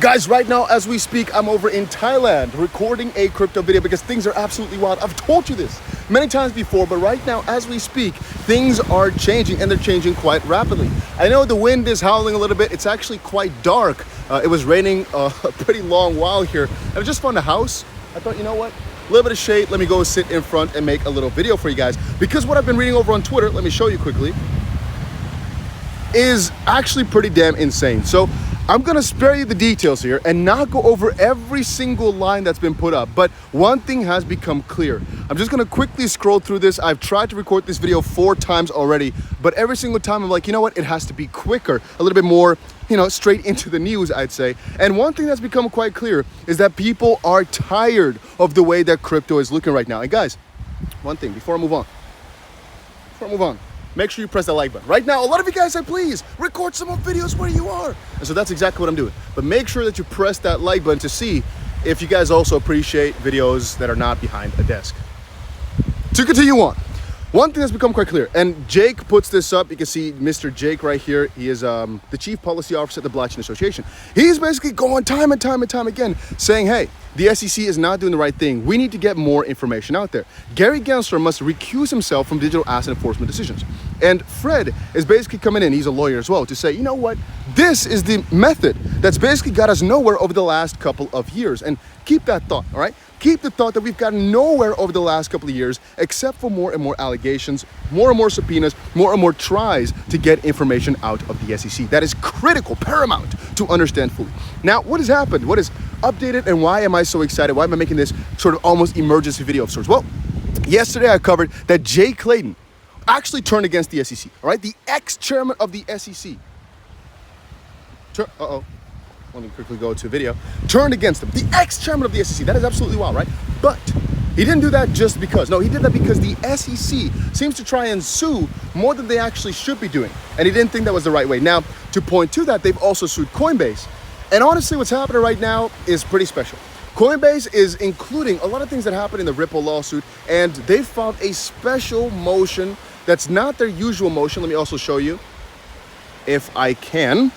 Guys, right now as we speak, I'm over in Thailand recording a crypto video because things are absolutely wild. I've told you this many times before, but right now as we speak, things are changing and they're changing quite rapidly. I know the wind is howling a little bit. It's actually quite dark. It was raining a pretty long while here. I just found a house. I thought, you know what? A little bit of shade. Let me go sit in front and make a little video for you guys. Because what I've been reading over on Twitter, let me show you quickly, is actually pretty damn insane. So I'm gonna spare you the details here and not go over every single line that's been put up, but one thing has become clear. I'm just gonna quickly scroll through this. I've tried to record this video 4 times already, but every single time I'm like, you know what? It has to be quicker, a little bit more, you know, straight into the news, I'd say. And one thing that's become quite clear is that people are tired of the way that crypto is looking right now. And guys, one thing before I move on, make sure you press that like button. Right now, a lot of you guys say, please, record some more videos where you are. And so that's exactly what I'm doing. But make sure that you press that like button to see if you guys also appreciate videos that are not behind a desk. To continue on, one thing that's become quite clear, and Jake puts this up. You can see Mr. Jake right here. He is the Chief Policy Officer at the Blockchain Association. He's basically going time and time again saying, hey, the SEC is not doing the right thing. We need to get more information out there. Gary Gensler must recuse himself from digital asset enforcement decisions. And Fred is basically coming in, he's a lawyer as well, to say, you know what? This is the method that's basically got us nowhere over the last couple of years. And keep that thought, all right? Keep the thought that we've gotten nowhere over the last couple of years, except for more and more allegations, more and more subpoenas, more and more tries to get information out of the SEC. That is critical, paramount to understand fully. Now, what has happened? What is updated and why am I so excited? Why am I making this sort of almost emergency video of sorts? Well, yesterday I covered that Jay Clayton actually turned against the SEC, all right? The ex-chairman of the SEC. Let me quickly go to video. Turned against him. The ex-chairman of the SEC. That is absolutely wild, right? But he didn't do that just because. No, he did that because the SEC seems to try and sue more than they actually should be doing. And he didn't think that was the right way. Now, to point to that, they've also sued Coinbase. And honestly, what's happening right now is pretty special. Coinbase is including a lot of things that happened in the Ripple lawsuit, and they filed a special motion that's not their usual motion. Let me also show you if I can.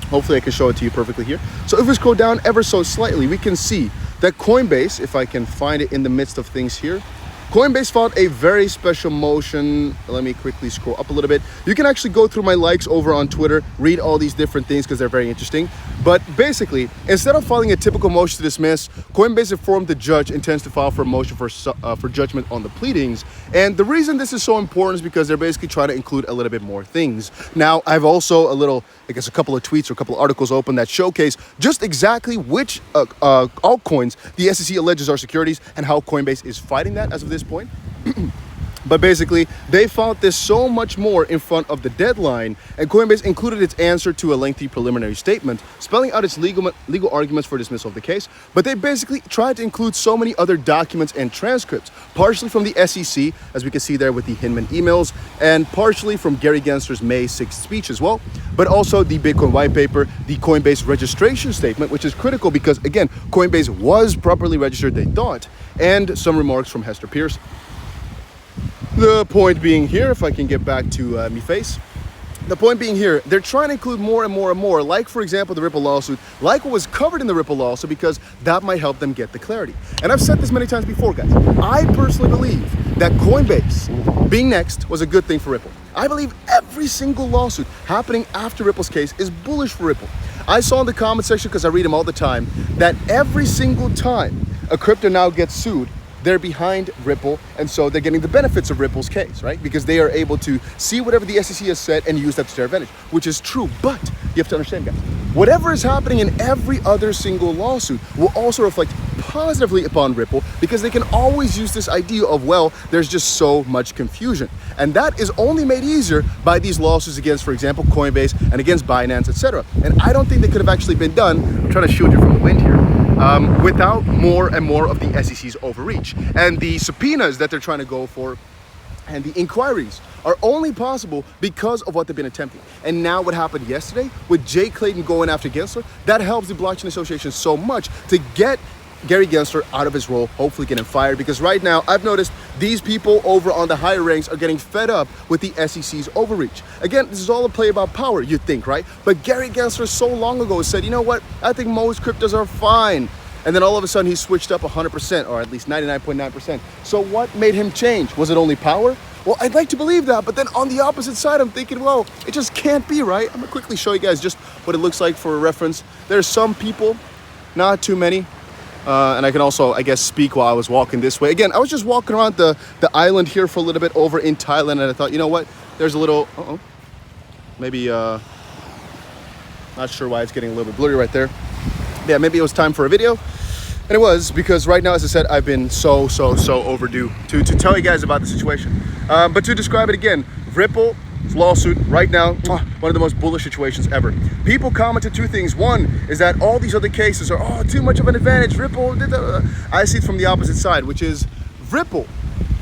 Hopefully I can show it to you perfectly here. So if we scroll down ever so slightly, we can see that Coinbase, if I can find it in the midst of things here, Coinbase filed a very special motion. Let me quickly scroll up a little bit. You can actually go through my likes over on Twitter, read all these different things because they're very interesting. But basically, instead of filing a typical motion to dismiss, Coinbase informed the judge intends to file for a motion for judgment on the pleadings. And the reason this is so important is because they're basically trying to include a little bit more things. Now, I've also a couple of tweets or a couple of articles open that showcase just exactly which altcoins the SEC alleges are securities and how Coinbase is fighting that as of this point. But basically, they filed this so much more in front of the deadline, and Coinbase included its answer to a lengthy preliminary statement, spelling out its legal arguments for dismissal of the case. But they basically tried to include so many other documents and transcripts, partially from the SEC, as we can see there with the Hinman emails, and partially from Gary Gensler's May 6th speech as well, but also the Bitcoin white paper, the Coinbase registration statement, which is critical because, again, Coinbase was properly registered, they thought, and some remarks from Hester Pierce. The point being here, if I can get back to me face, the point being here, they're trying to include more and more and more, like, for example, the Ripple lawsuit, like what was covered in the Ripple lawsuit, because that might help them get the clarity. And I've said this many times before, guys. I personally believe that Coinbase being next was a good thing for Ripple. I believe every single lawsuit happening after Ripple's case is bullish for Ripple. I saw in the comment section, because I read them all the time, that every single time a crypto now gets sued, they're behind Ripple, and so they're getting the benefits of Ripple's case, right? Because they are able to see whatever the SEC has said and use that to their advantage, which is true. But you have to understand, guys, whatever is happening in every other single lawsuit will also reflect positively upon Ripple, because they can always use this idea of, well, there's just so much confusion. And that is only made easier by these lawsuits against, for example, Coinbase and against Binance, etc. And I don't think they could have actually been done, I'm trying to shield you from the wind here, without more and more of the SEC's overreach. And the subpoenas that they're trying to go for and the inquiries are only possible because of what they've been attempting. And now what happened yesterday with Jay Clayton going after Gensler, that helps the Blockchain Association so much to get Gary Gensler out of his role, hopefully getting fired, because right now I've noticed these people over on the higher ranks are getting fed up with the SEC's overreach. Again, this is all a play about power, you'd think, right? But Gary Gensler so long ago said, you know what, I think most cryptos are fine. And then all of a sudden he switched up 100%, or at least 99.9%. So what made him change? Was it only power? Well, I'd like to believe that, but then on the opposite side, I'm thinking, well, it just can't be, right? I'm gonna quickly show you guys just what it looks like for a reference. There's some people, not too many, and I can also, I guess, speak while I was walking this way. Again, I was just walking around the island here for a little bit over in Thailand, and I thought, you know what? There's a little, maybe, not sure why it's getting a little bit blurry right there. Yeah, maybe it was time for a video. And it was, because right now, as I said, I've been so overdue to tell you guys about the situation. But to describe it again, Ripple's lawsuit right now, one of the most bullish situations ever. People commented two things. One is that all these other cases are, too much of an advantage. Ripple, I see it from the opposite side, which is Ripple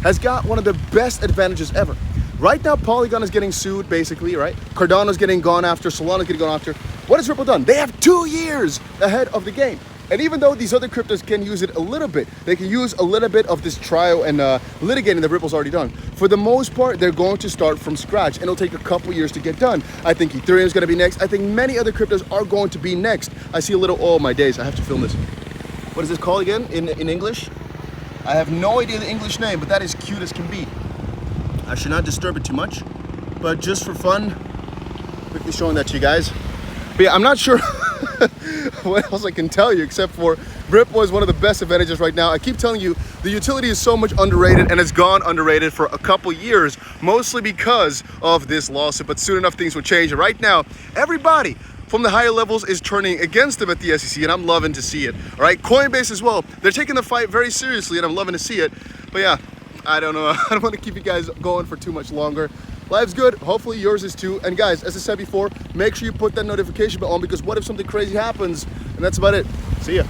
has got one of the best advantages ever. Right now, Polygon is getting sued, basically, right? Cardano's getting gone after, Solana's getting gone after. What has Ripple done? They have 2 years ahead of the game. And even though these other cryptos can use it a little bit, they can use a little bit of this trial and litigating that Ripple's already done. For the most part, they're going to start from scratch, and it'll take a couple years to get done. I think Ethereum's gonna be next. I think many other cryptos are going to be next. I see a little, oh my days, I have to film this. What is this called again in English? I have no idea the English name, but that is cute as can be. I should not disturb it too much, but just for fun, quickly showing that to you guys. But yeah, I'm not sure what else I can tell you except for Ripple is one of the best advantages right now. I keep telling you, the utility is so much underrated, and it's gone underrated for a couple years, mostly because of this lawsuit, but soon enough things will change. And right now, everybody from the higher levels is turning against them at the SEC, and I'm loving to see it. All right, Coinbase as well. They're taking the fight very seriously, and I'm loving to see it. But yeah, I don't know. I don't want to keep you guys going for too much longer. Life's good. Hopefully yours is too. And guys, as I said before, make sure you put that notification bell on, because what if something crazy happens? And that's about it. See ya.